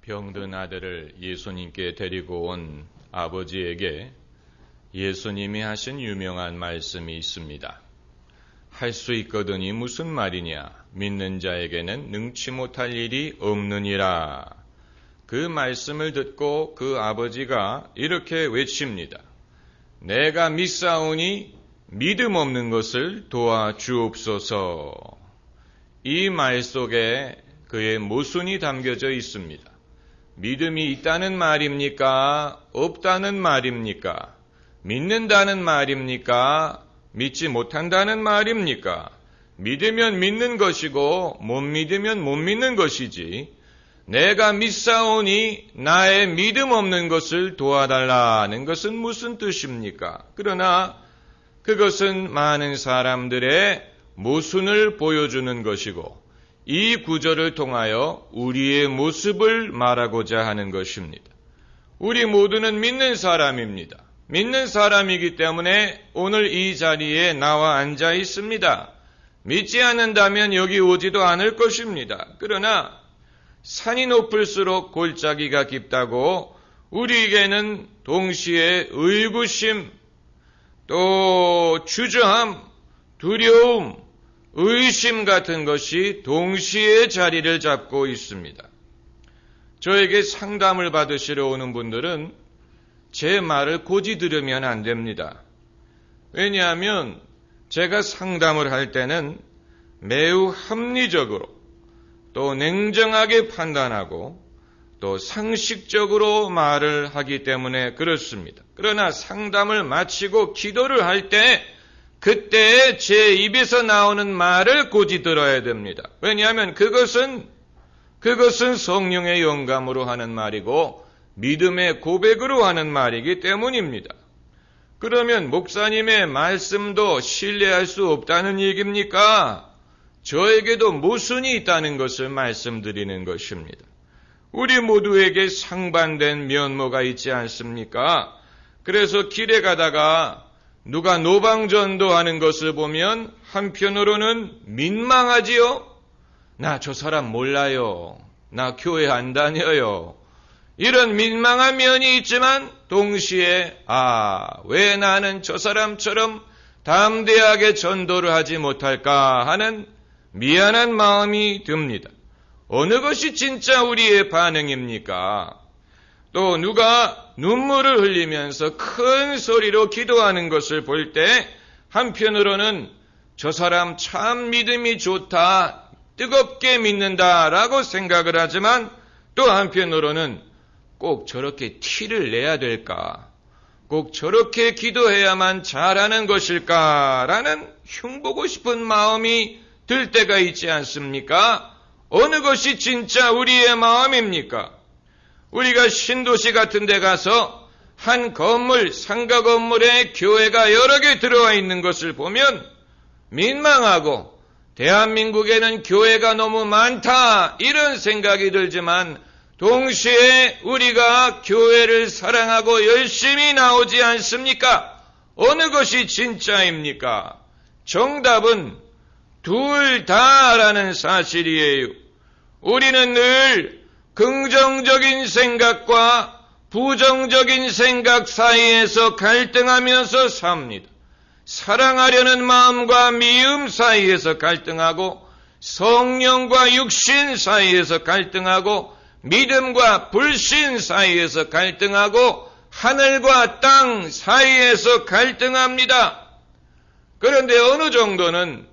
병든 아들을 예수님께 데리고 온 아버지에게 예수님이 하신 유명한 말씀이 있습니다. 할 수 있거든이 무슨 말이냐? 믿는 자에게는 능치 못할 일이 없느니라. 그 말씀을 듣고 그 아버지가 이렇게 외칩니다. 내가 믿사오니 믿음 없는 것을 도와주옵소서. 이 말 속에 그의 모순이 담겨져 있습니다. 믿음이 있다는 말입니까? 없다는 말입니까? 믿는다는 말입니까? 믿지 못한다는 말입니까? 믿으면 믿는 것이고 못 믿으면 못 믿는 것이지, 내가 믿사오니 나의 믿음 없는 것을 도와달라는 것은 무슨 뜻입니까? 그러나 그것은 많은 사람들의 모순을 보여주는 것이고 이 구절을 통하여 우리의 모습을 말하고자 하는 것입니다. 우리 모두는 믿는 사람입니다. 믿는 사람이기 때문에 오늘 이 자리에 나와 앉아 있습니다. 믿지 않는다면 여기 오지도 않을 것입니다. 그러나 산이 높을수록 골짜기가 깊다고 우리에게는 동시에 의구심, 또 주저함, 두려움, 의심 같은 것이 동시에 자리를 잡고 있습니다. 저에게 상담을 받으시러 오는 분들은 제 말을 고지 들으면 안 됩니다. 왜냐하면 제가 상담을 할 때는 매우 합리적으로 또 냉정하게 판단하고 또 상식적으로 말을 하기 때문에 그렇습니다. 그러나 상담을 마치고 기도를 할 때 그때 제 입에서 나오는 말을 고지 들어야 됩니다. 왜냐하면 그것은 성령의 영감으로 하는 말이고 믿음의 고백으로 하는 말이기 때문입니다. 그러면 목사님의 말씀도 신뢰할 수 없다는 얘기입니까? 저에게도 모순이 있다는 것을 말씀드리는 것입니다. 우리 모두에게 상반된 면모가 있지 않습니까? 그래서 길에 가다가 누가 노방전도하는 것을 보면 한편으로는 민망하지요? 나 저 사람 몰라요. 나 교회 안 다녀요. 이런 민망한 면이 있지만 동시에 왜 나는 저 사람처럼 담대하게 전도를 하지 못할까 하는 미안한 마음이 듭니다. 어느 것이 진짜 우리의 반응입니까? 또 누가 눈물을 흘리면서 큰 소리로 기도하는 것을 볼 때 한편으로는 저 사람 참 믿음이 좋다, 뜨겁게 믿는다라고 생각을 하지만 또 한편으로는 꼭 저렇게 티를 내야 될까? 꼭 저렇게 기도해야만 잘하는 것일까라는 흉보고 싶은 마음이 들 때가 있지 않습니까? 어느 것이 진짜 우리의 마음입니까? 우리가 신도시 같은 데 가서 한 건물, 상가 건물에 교회가 여러 개 들어와 있는 것을 보면 민망하고 대한민국에는 교회가 너무 많다 이런 생각이 들지만 동시에 우리가 교회를 사랑하고 열심히 나오지 않습니까? 어느 것이 진짜입니까? 정답은 둘 다라는 사실이에요. 우리는 늘 긍정적인 생각과 부정적인 생각 사이에서 갈등하면서 삽니다. 사랑하려는 마음과 미움 사이에서 갈등하고 성령과 육신 사이에서 갈등하고 믿음과 불신 사이에서 갈등하고 하늘과 땅 사이에서 갈등합니다. 그런데 어느 정도는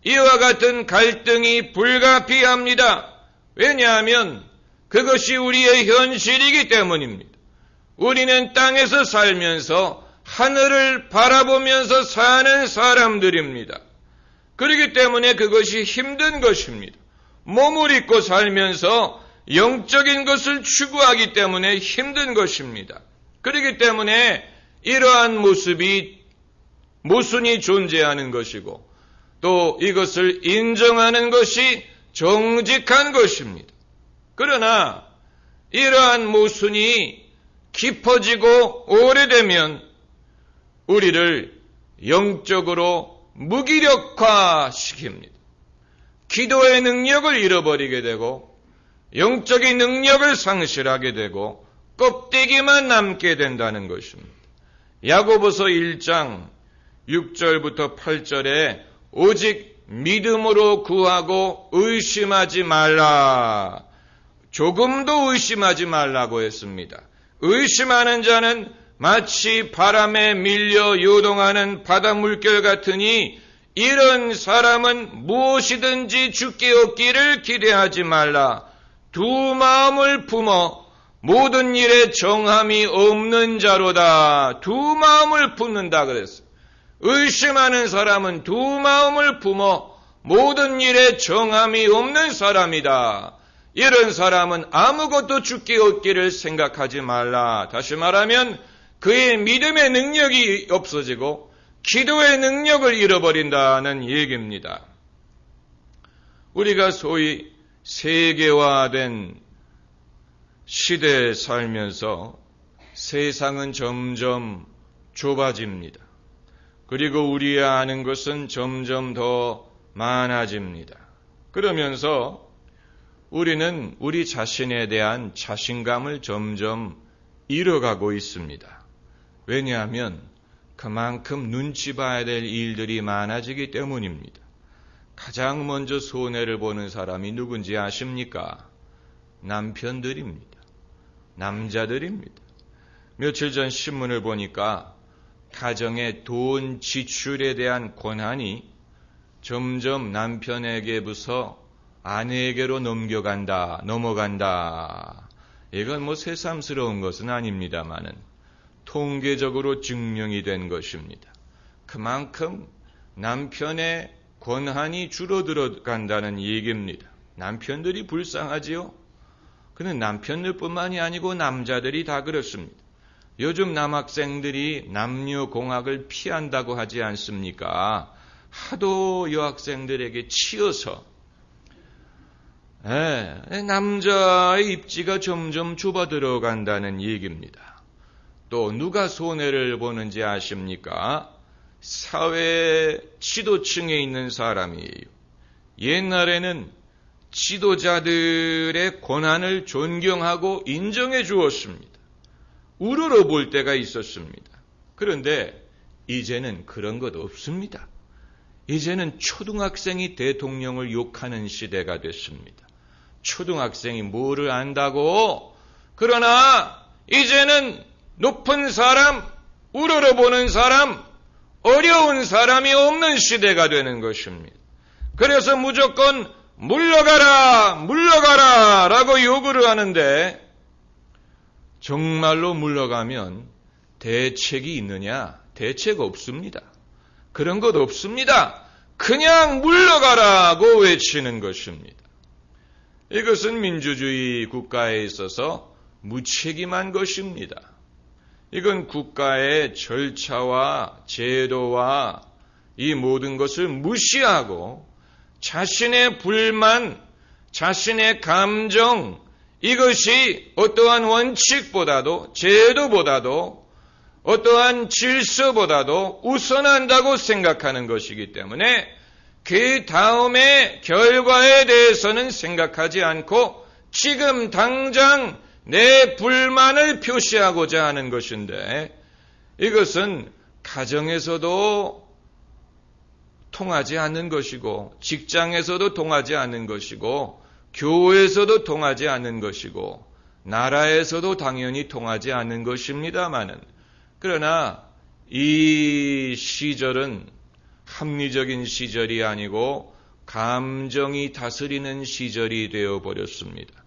이와 같은 갈등이 불가피합니다. 왜냐하면 그것이 우리의 현실이기 때문입니다. 우리는 땅에서 살면서 하늘을 바라보면서 사는 사람들입니다. 그렇기 때문에 그것이 힘든 것입니다. 몸을 입고 살면서 영적인 것을 추구하기 때문에 힘든 것입니다. 그렇기 때문에 이러한 모순이 존재하는 것이고 또 이것을 인정하는 것이 정직한 것입니다. 그러나 이러한 모순이 깊어지고 오래되면 우리를 영적으로 무기력화시킵니다. 기도의 능력을 잃어버리게 되고 영적인 능력을 상실하게 되고 껍데기만 남게 된다는 것입니다. 야고보서 1장 6절부터 8절에 오직 믿음으로 구하고 의심하지 말라. 조금도 의심하지 말라고 했습니다. 의심하는 자는 마치 바람에 밀려 요동하는 바다 물결 같으니 이런 사람은 무엇이든지 주께 얻기를 기대하지 말라. 두 마음을 품어 모든 일에 정함이 없는 자로다. 두 마음을 품는다 그랬어요. 의심하는 사람은 두 마음을 품어 모든 일에 정함이 없는 사람이다. 이런 사람은 아무것도 주께 얻기를 생각하지 말라. 다시 말하면 그의 믿음의 능력이 없어지고 기도의 능력을 잃어버린다는 얘기입니다. 우리가 소위 세계화된 시대에 살면서 세상은 점점 좁아집니다. 그리고 우리가 아는 것은 점점 더 많아집니다. 그러면서 우리는 우리 자신에 대한 자신감을 점점 잃어가고 있습니다. 왜냐하면 그만큼 눈치 봐야 될 일들이 많아지기 때문입니다. 가장 먼저 손해를 보는 사람이 누군지 아십니까? 남편들입니다. 남자들입니다. 며칠 전 신문을 보니까 가정의 돈 지출에 대한 권한이 점점 남편에게부터 아내에게로 넘어간다. 이건 새삼스러운 것은 아닙니다만은 통계적으로 증명이 된 것입니다. 그만큼 남편의 권한이 줄어들어 간다는 얘기입니다. 남편들이 불쌍하지요? 그는 남편들뿐만이 아니고 남자들이 다 그렇습니다. 요즘 남학생들이 남녀공학을 피한다고 하지 않습니까? 하도 여학생들에게 치여서 남자의 입지가 점점 좁아들어 간다는 얘기입니다. 또 누가 손해를 보는지 아십니까? 사회 지도층에 있는 사람이에요. 옛날에는 지도자들의 권한을 존경하고 인정해 주었습니다. 우러러 볼 때가 있었습니다. 그런데 이제는 그런 것 없습니다. 이제는 초등학생이 대통령을 욕하는 시대가 됐습니다. 초등학생이 뭐를 안다고? 그러나 이제는 높은 사람, 우러러 보는 사람, 어려운 사람이 없는 시대가 되는 것입니다. 그래서 무조건 물러가라 라고 요구를 하는데 정말로 물러가면 대책이 있느냐? 대책 없습니다. 그런 것 없습니다. 그냥 물러가라고 외치는 것입니다. 이것은 민주주의 국가에 있어서 무책임한 것입니다. 이건 국가의 절차와 제도와 이 모든 것을 무시하고 자신의 불만, 자신의 감정, 이것이 어떠한 원칙보다도 제도보다도 어떠한 질서보다도 우선한다고 생각하는 것이기 때문에 그 다음의 결과에 대해서는 생각하지 않고 지금 당장 내 불만을 표시하고자 하는 것인데 이것은 가정에서도 통하지 않는 것이고 직장에서도 통하지 않는 것이고 교회에서도 통하지 않는 것이고 나라에서도 당연히 통하지 않는 것입니다마는 그러나 이 시절은 합리적인 시절이 아니고 감정이 다스리는 시절이 되어버렸습니다.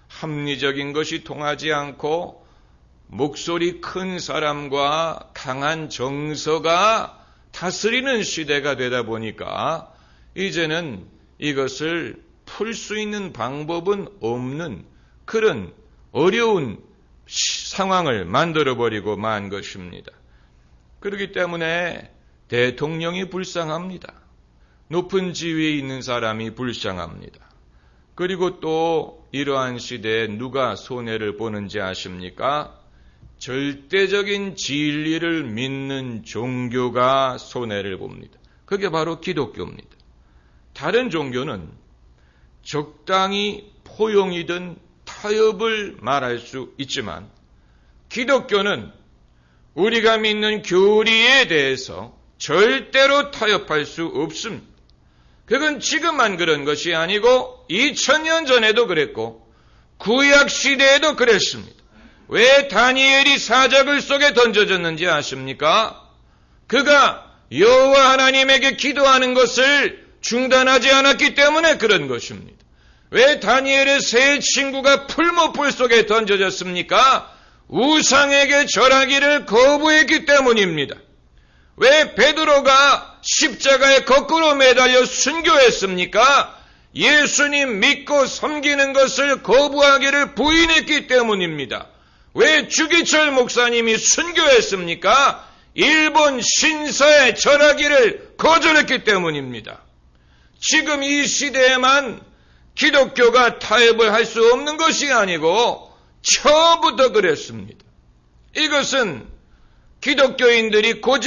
합리적인 것이 통하지 않고 목소리 큰 사람과 강한 정서가 다스리는 시대가 되다 보니까 이제는 이것을 풀 수 있는 방법은 없는 그런 어려운 상황을 만들어버리고 만 것입니다. 그렇기 때문에 대통령이 불쌍합니다. 높은 지위에 있는 사람이 불쌍합니다. 그리고 또 이러한 시대에 누가 손해를 보는지 아십니까? 절대적인 진리를 믿는 종교가 손해를 봅니다. 그게 바로 기독교입니다. 다른 종교는 적당히 포용이든 타협을 말할 수 있지만 기독교는 우리가 믿는 교리에 대해서 절대로 타협할 수 없습니다. 그건 지금만 그런 것이 아니고 2000년 전에도 그랬고 구약 시대에도 그랬습니다. 왜 다니엘이 사자굴 속에 던져졌는지 아십니까? 그가 여호와 하나님에게 기도하는 것을 중단하지 않았기 때문에 그런 것입니다. 왜 다니엘의 세 친구가 풀무불 속에 던져졌습니까? 우상에게 절하기를 거부했기 때문입니다. 왜 베드로가 십자가에 거꾸로 매달려 순교했습니까? 예수님 믿고 섬기는 것을 거부하기를 부인했기 때문입니다. 왜 주기철 목사님이 순교했습니까? 일본 신사에 절하기를 거절했기 때문입니다. 지금 이 시대에만 기독교가 타협을 할 수 없는 것이 아니고 처음부터 그랬습니다. 이것은 기독교인들이 고집